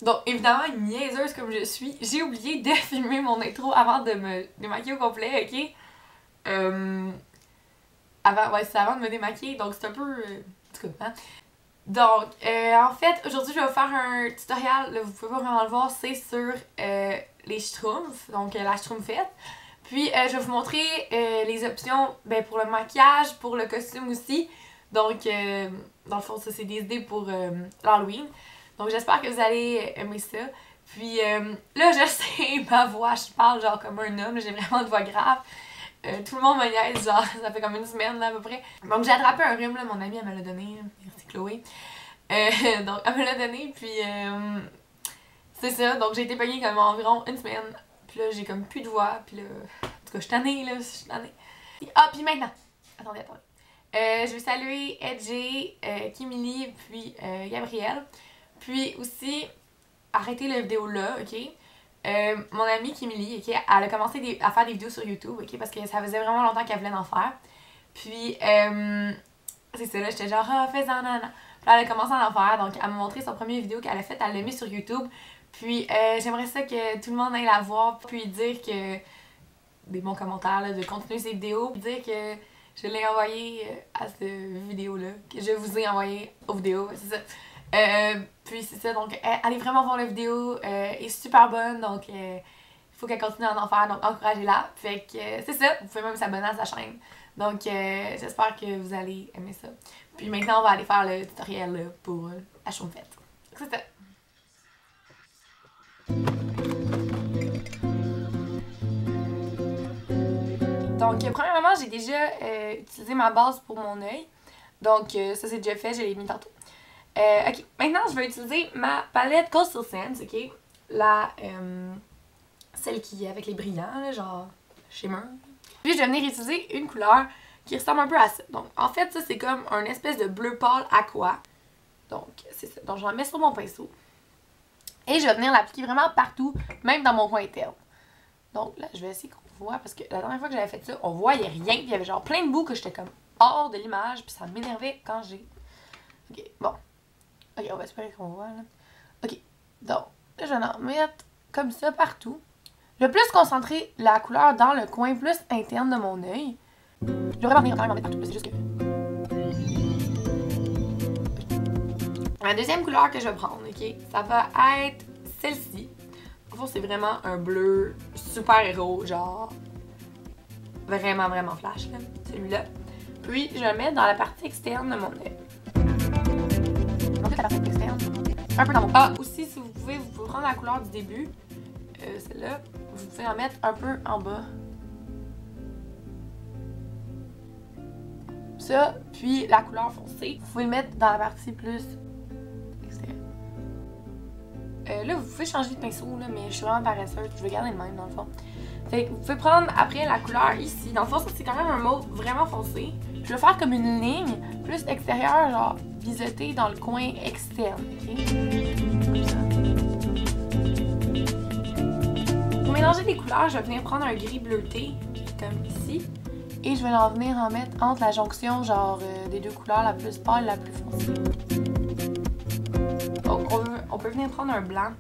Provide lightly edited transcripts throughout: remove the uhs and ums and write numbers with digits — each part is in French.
Donc, évidemment, niaiseuse comme je suis, j'ai oublié de filmer mon intro avant de me démaquiller au complet, ok? C'est avant de me démaquiller, donc c'est un peu... en tout cas, hein? Donc, en fait, aujourd'hui, je vais vous faire un tutoriel, là, vous pouvez pas vraiment le voir, c'est sur les schtroumpfs, donc la schtroumpfette. Puis, je vais vous montrer les options pour le maquillage, pour le costume aussi. Donc, dans le fond, ça, c'est des idées pour l'Halloween. Donc, j'espère que vous allez aimer ça. Puis, là, je sais, ma voix, je parle genre comme un homme, j'ai vraiment une voix grave. Tout le monde me niaise, genre, ça fait comme une semaine là, à peu près. Donc, j'ai attrapé un rhume, là, mon amie, elle me l'a donné. Merci Chloé. Donc, elle me l'a donné, puis c'est ça. Donc, j'ai été pognée comme environ une semaine. Puis là, j'ai comme plus de voix, puis là, en tout cas, je suis tannée, là, je suis tannée. Ah, puis maintenant, attendez. Je vais saluer Edgy, Kimili, puis Gabrielle. Puis aussi, arrêtez la vidéo là, ok? Mon amie Kimili, ok, elle a commencé à faire des vidéos sur YouTube, ok, parce que ça faisait vraiment longtemps qu'elle voulait en faire. Puis, c'est ça, là, j'étais genre, ah, fais-en, nan. Puis elle a commencé à en faire, donc elle m'a montré son première vidéo qu'elle a faite, elle l'a mis sur YouTube. Puis, j'aimerais ça que tout le monde aille la voir, puis dire que, des bons commentaires, là, de continuer ses vidéos, puis dire que je l'ai envoyé à cette vidéo-là, que je vous ai envoyé aux vidéos, c'est ça. Puis c'est ça, donc allez vraiment voir la vidéo, elle est super bonne, donc il faut qu'elle continue à en faire, donc encouragez-la. Fait que c'est ça, vous pouvez même s'abonner à sa chaîne. Donc j'espère que vous allez aimer ça. Puis maintenant on va aller faire le tutoriel là, pour la schtroumpfette. C'est ça. Donc premièrement j'ai déjà utilisé ma base pour mon œil. Donc ça c'est déjà fait, je l'ai mis tantôt. Ok, maintenant je vais utiliser ma palette Coastal Sands, ok? Celle qui est avec les brillants, là, genre shimmer. Puis je vais venir utiliser une couleur qui ressemble un peu à ça. Donc en fait ça c'est comme un espèce de bleu pâle aqua. Donc c'est ça. Donc je la mets sur mon pinceau. Et je vais venir l'appliquer vraiment partout, même dans mon coin interne. Donc là je vais essayer qu'on voit parce que la dernière fois que j'avais fait ça, on voyait rien. Puis il y avait genre plein de bouts que j'étais comme hors de l'image. Puis ça m'énervait quand j'ai... Ok, bon. Ok, on va espérer qu'on voit là. Ok, donc là je vais en mettre comme ça partout. Je vais plus concentrer la couleur dans le coin plus interne de mon œil. Je devrais venir en mettre partout, c'est juste que... La deuxième couleur que je vais prendre, ok, ça va être celle-ci. En fait, c'est vraiment un bleu super héros, genre vraiment flash, là, celui-là. Puis je vais le mettre dans la partie externe de mon œil. Donc la partie externe, un peu dans mon... Ah, aussi, si vous pouvez prendre la couleur du début, celle-là, vous pouvez en mettre un peu en bas. Ça, puis la couleur foncée, vous pouvez le mettre dans la partie plus externe. Là, vous pouvez changer de pinceau, là, mais je suis vraiment paresseuse, je vais garder le même dans le fond. Fait que vous pouvez prendre après la couleur ici. Dans le fond, ça c'est quand même un mauve vraiment foncé. Je vais faire comme une ligne plus extérieure, genre biseauté dans le coin externe, ok? Comme ça. Pour mélanger les couleurs, je vais venir prendre un gris bleuté, comme ici. Et je vais en venir en mettre entre la jonction, genre des deux couleurs, la plus pâle et la plus foncée. Donc on peut venir prendre un blanc.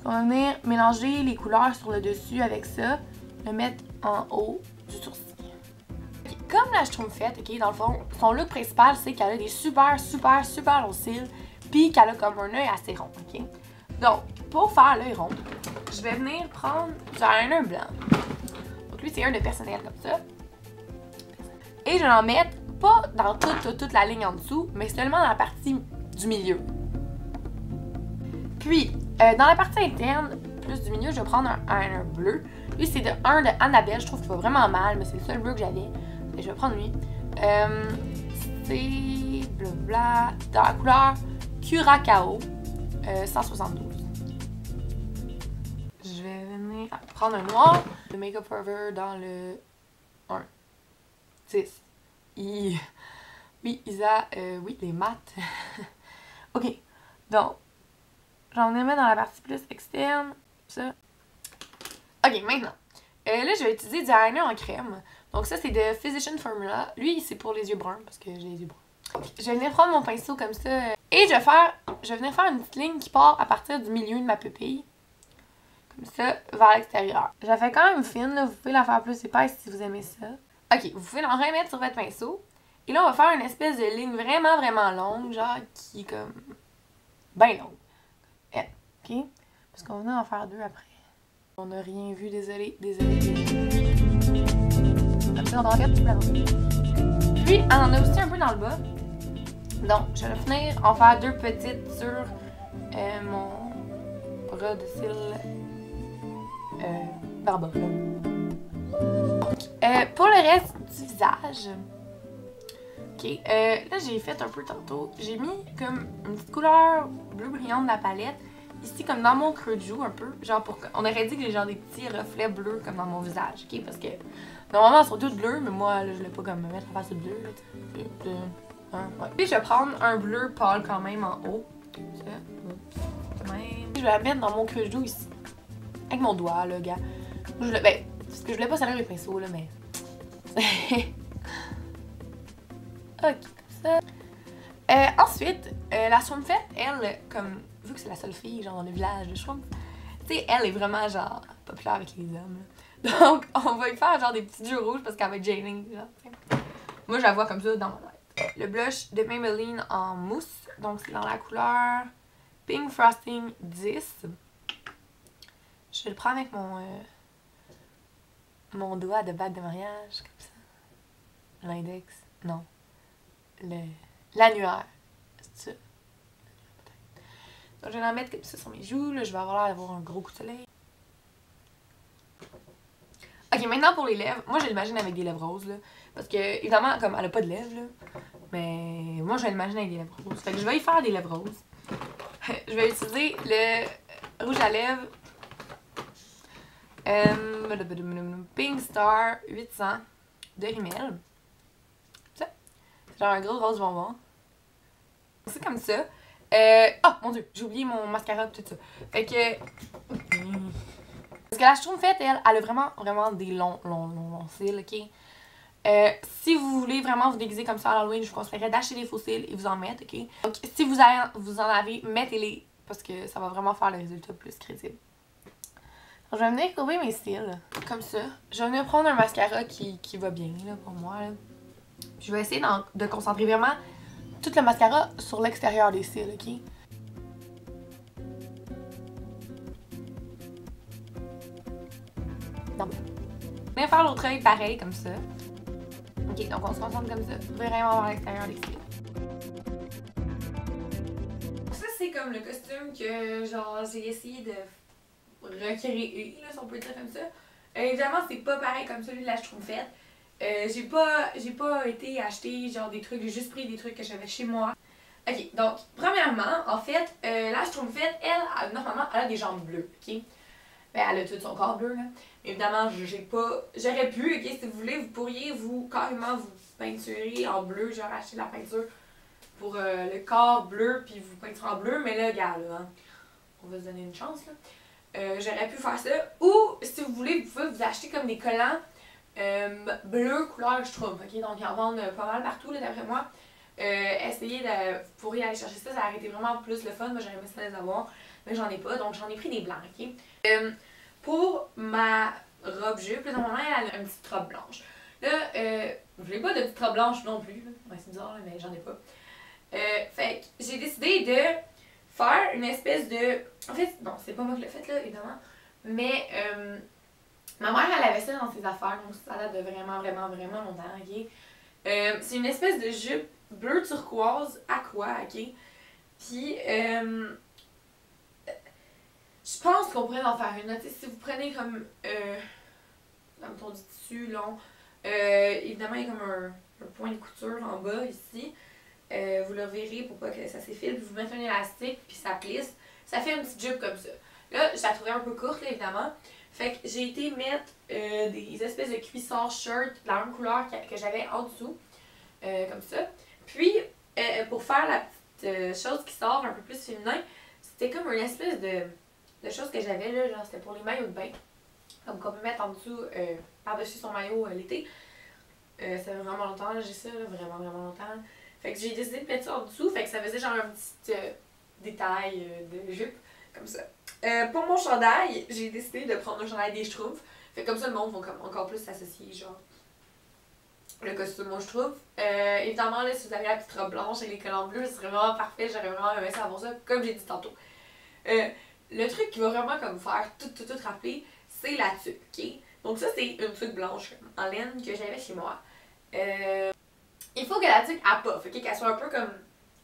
On va venir mélanger les couleurs sur le dessus avec ça, le mettre en haut du sourcil. Okay. Comme la schtroumpfette, ok, dans le fond, son look principal, c'est qu'elle a des super longs cils, puis qu'elle a comme un œil assez rond, ok. Donc, pour faire l'œil rond, je vais venir prendre du eyeliner blanc. Donc lui, c'est un de personnel comme ça. Et je vais en mettre, pas dans toute la ligne en dessous, mais seulement dans la partie du milieu. Puis, dans la partie interne, plus du milieu, je vais prendre un bleu. Lui, c'est de Annabelle. Je trouve qu'il va vraiment mal, mais c'est le seul bleu que j'avais. Je vais prendre lui. C'est blabla, dans la couleur Curacao 172. Je vais venir prendre un noir. Le Makeup Forever dans le 1. 6. Oui, Isa, oui, les maths. Ok, donc, j'en ai mis dans la partie plus externe, ça. Ok, maintenant, là, je vais utiliser du eyeliner en crème. Donc ça, c'est de Physician Formula. Lui, c'est pour les yeux bruns, parce que j'ai les yeux bruns. Okay. Je vais venir prendre mon pinceau comme ça, Et je vais venir faire une petite ligne qui part à partir du milieu de ma pupille. Comme ça, vers l'extérieur. Je la fais quand même fine, là. Vous pouvez la faire plus épaisse si vous aimez ça. Ok, vous pouvez l'en remettre sur votre pinceau. Et là, on va faire une espèce de ligne vraiment, vraiment longue, genre qui est comme... ben longue. Ok? Parce qu'on venait en faire deux après. On n'a rien vu, désolé. Après, on en fait tout là. Puis, on en a aussi un peu dans le bas. Donc, je vais finir en faire deux petites sur mon bras de cils par bas. Donc, pour le reste du visage, ok, là j'ai fait un peu tantôt. J'ai mis comme une petite couleur bleu brillant de la palette. Ici, comme dans mon creux de joue, un peu. Genre, on aurait dit que j'ai genre des petits reflets bleus comme dans mon visage, ok? Parce que normalement, elles sont toutes bleues, mais moi, là, je voulais pas comme me mettre en face de bleu. Ouais. Puis, je vais prendre un bleu pâle quand même en haut. Ça. Je vais la mettre dans mon creux de joue ici. Avec mon doigt, là, gars. Ben, parce que je voulais pas salir les pinceaux, là, mais. Ok, comme ça. Ensuite, la Schtroumpfette, elle, comme. Vu que c'est la seule fille, genre, dans le village de Schtroumpf, tu sais, elle est vraiment, genre, populaire avec les hommes, là. Donc, on va lui faire, genre, des petits yeux rouges parce qu'elle va être gênée, genre, t'sais. Moi, je la vois comme ça dans ma tête. Le blush de Maybelline en mousse, donc c'est dans la couleur Pink Frosting 10. Je le prends avec mon doigt de bague de mariage, comme ça. L'index, non. L'annulaire, c'est ça. Donc, je vais en mettre comme ça sur mes joues. Là, je vais avoir l'air d'avoir un gros coup de soleil. Ok, maintenant pour les lèvres. Moi, je l'imagine avec des lèvres roses, là. Parce que, évidemment, comme elle a pas de lèvres, là. Mais moi, je l'imagine avec des lèvres roses. Fait que je vais y faire des lèvres roses. Je vais utiliser le rouge à lèvres. Pink Star 800 de Rimmel. Ça. C'est genre un gros rose bonbon. C'est comme ça. Oh mon dieu, j'ai oublié mon mascara et tout ça. Fait que. Parce que la Schtroumpfette, elle a vraiment des longs cils, ok? Si vous voulez vraiment vous déguiser comme ça à Halloween, je vous conseillerais d'acheter des faux cils et vous en mettre, ok? Donc, si vous en avez, mettez-les parce que ça va vraiment faire le résultat plus crédible. Donc, je vais venir courber mes cils, comme ça. Je vais venir prendre un mascara qui va bien, là, pour moi, là. Je vais essayer de concentrer vraiment tout le mascara sur l'extérieur des cils, ok? Non. Je vais faire l'autre œil pareil, comme ça. Ok, donc on se concentre comme ça, vraiment vers l'extérieur des cils. Ça, c'est comme le costume que, genre, j'ai essayé de recréer, là, si on peut dire comme ça. Évidemment, c'est pas pareil comme celui de la Schtroumpfette. J'ai pas été acheter, genre, des trucs, j'ai juste pris des trucs que j'avais chez moi. Ok, donc, premièrement, en fait, la Schtroumpfette, elle, normalement, elle a des jambes bleues, ok? Ben, elle a tout son corps bleu, là. Mais évidemment, j'aurais pu, ok, si vous voulez, vous pourriez carrément vous peinturer en bleu, genre acheter de la peinture pour le corps bleu, puis vous peinturer en bleu, mais là, regarde, là, hein, on va se donner une chance, là. J'aurais pu faire ça, ou, si vous voulez, vous pouvez vous acheter comme des collants bleu couleur Schtroumpf, ok? Donc, ils en vendent pas mal partout, là, d'après moi. Essayez de. Vous pourriez aller chercher ça, ça aurait été vraiment plus le fun. Moi, j'aurais aimé ça les avoir, mais j'en ai pas, donc j'en ai pris des blancs, ok? Pour ma robe jupe, là, normalement, elle a une petite robe blanche. Là, je n'ai pas de petite robe blanche non plus, là. Ouais, c'est bizarre, là, mais j'en ai pas. Fait que j'ai décidé de faire une espèce de. En fait, bon, c'est pas moi qui l'ai fait, là, évidemment, mais ma mère, elle avait ça dans ses affaires, donc ça date de vraiment longtemps, ok? C'est une espèce de jupe bleu turquoise aqua, ok? Puis, je pense qu'on pourrait en faire une. T'sais, si vous prenez comme ton du tissu long, évidemment, il y a comme un point de couture en bas ici. Vous le verrez pour pas que ça s'effile. Puis vous mettez un élastique, puis ça plisse. Ça fait une petite jupe comme ça. Là, je la trouvais un peu courte, là, évidemment. Fait que j'ai été mettre des espèces de cuissards shirt de la même couleur que j'avais en dessous. Comme ça. Puis, pour faire la petite chose qui sort un peu plus féminin, c'était comme une espèce de chose que j'avais là, genre c'était pour les maillots de bain. Comme qu'on peut mettre en dessous, par-dessus son maillot l'été. Ça fait vraiment longtemps, j'ai ça, là, vraiment longtemps. Fait que j'ai décidé de mettre ça en dessous, fait que ça faisait genre un petit détail de jupe, comme ça. Pour mon chandail, j'ai décidé de prendre un chandail des Schtroumpfs. Fait que comme ça, le monde va comme encore plus s'associer, genre, le costume aux Schtroumpfs. Évidemment, là, si vous avez la petite robe blanche avec les collants bleus, ce serait vraiment parfait. J'aurais vraiment aimé ça avoir ça, comme j'ai dit tantôt. Le truc qui va vraiment comme faire tout rappeler, c'est la tuque, ok? Donc ça, c'est une tuque blanche en laine que j'avais chez moi. Il faut que la tuque elle puffe, ok? Qu'elle soit un peu comme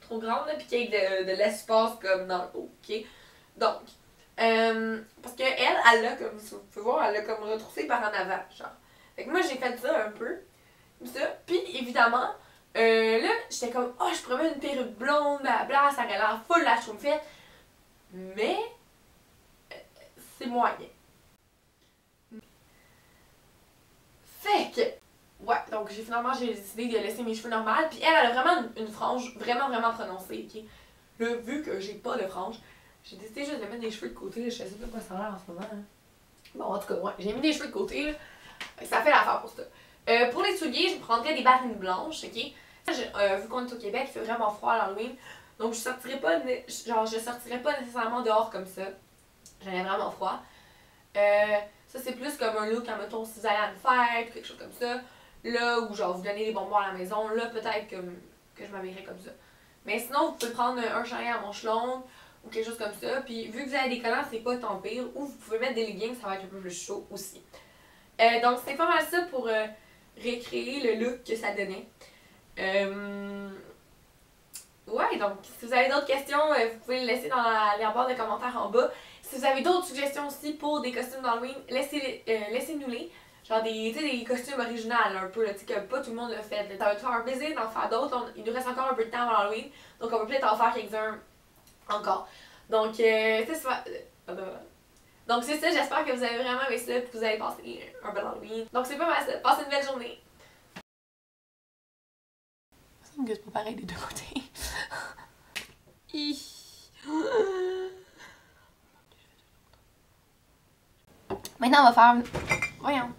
trop grande, puis qu'il y ait de l'espace comme dans le haut, ok? Donc, parce que elle l'a comme, vous pouvez voir, elle l'a comme retroussé par en avant, genre. Fait que moi, j'ai fait ça un peu, comme ça. Puis évidemment, là, j'étais comme, oh, je pourrais mettre une perruque blonde, blablabla, ça aurait l'air full la Schtroumpfette. Mais, c'est moyen. Fait que, ouais, donc j'ai décidé de laisser mes cheveux normaux. Puis elle a vraiment une frange vraiment prononcée, ok? Là, vu que j'ai pas de frange, j'ai décidé juste de mettre des cheveux de côté. Là, je sais pas quoi ça a l'air en ce moment. Hein. Bon, en tout cas, ouais, j'ai mis des cheveux de côté. Là. Ça fait l'affaire pour ça. Pour les souliers, je prendrais des ballerines blanches, ok? Vu qu'on est au Québec, il fait vraiment froid à l'Halloween. Donc je sortirais pas, je sortirais pas nécessairement dehors comme ça. J'avais vraiment froid. Ça c'est plus comme un look, mettons, si vous allez à une fête, quelque chose comme ça. Là, où genre vous donnez des bonbons à la maison, là peut-être que je m'habillerais comme ça. Mais sinon, vous pouvez prendre un chandail à manches longues ou quelque chose comme ça. Puis vu que vous avez des collants, c'est pas tant pire. Ou vous pouvez mettre des leggings, ça va être un peu plus chaud aussi. Donc c'est pas mal ça pour recréer le look que ça donnait. Ouais, donc si vous avez d'autres questions, vous pouvez le laisser dans la barre de commentaires en bas. Si vous avez d'autres suggestions aussi pour des costumes d'Halloween, laissez-nous-les. Genre des costumes originaux un peu, que pas tout le monde l'a fait. Ça va te faire un plaisir d'en faire d'autres. Il nous reste encore un peu de temps avant Halloween, donc on va peut-être en faire quelques-uns encore. Donc c'est ça. Donc c'est ça, j'espère que vous avez vraiment aimé ça et que vous avez passé un bel Halloween. Donc c'est pas mal ça. Passez une belle journée. Ça me gueule pas pareil des deux côtés. Maintenant on va faire... Voyons.